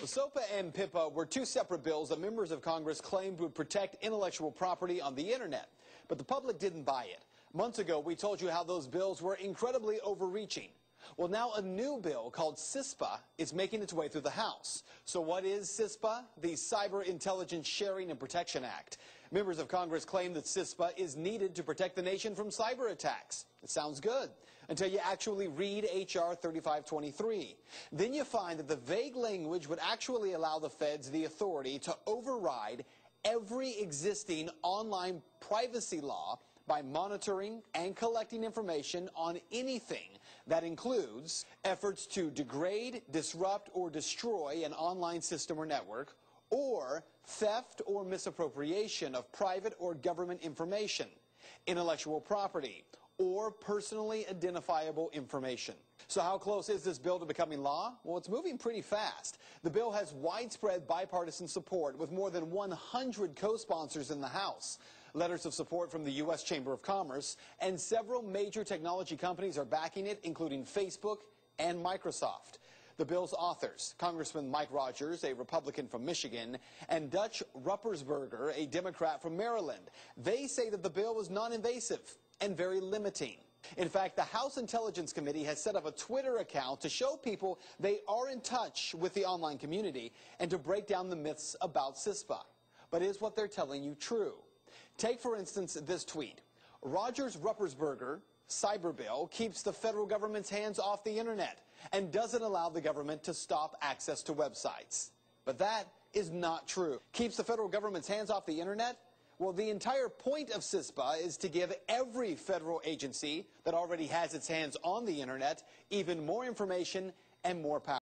SOPA and PIPA were two separate bills that members of Congress claimed would protect intellectual property on the internet, but the public didn't buy it. Months ago, we told you how those bills were incredibly overreaching. Well, now a new bill called Cispa is making its way through the House. So what is Cispa? The Cyber Intelligence Sharing and Protection Act. Members of Congress claim that Cispa is needed to protect the nation from cyber attacks. It sounds good until you actually read H.R. 3523. Then you find that the vague language would actually allow the feds the authority to override every existing online privacy law by monitoring and collecting information on anything that includes efforts to degrade, disrupt, or destroy an online system or network, or theft or misappropriation of private or government information, intellectual property, or personally identifiable information. So how close is this bill to becoming law? Well, it's moving pretty fast. The bill has widespread bipartisan support with more than 100 co-sponsors in the House. Letters of support from the U.S. Chamber of Commerce and several major technology companies are backing it, including Facebook and Microsoft. The bill's authors, Congressman Mike Rogers, a Republican from Michigan, and Dutch Ruppersberger, a Democrat from Maryland. They say that the bill is non-invasive and very limiting. In fact, the House Intelligence Committee has set up a Twitter account to show people they are in touch with the online community and to break down the myths about Cispa. But is what they're telling you true? Take, for instance, this tweet. Rogers Ruppersberger cyber bill keeps the federal government's hands off the internet and doesn't allow the government to stop access to websites. But that is not true. Keeps the federal government's hands off the internet? Well, the entire point of Cispa is to give every federal agency that already has its hands on the internet even more information and more power.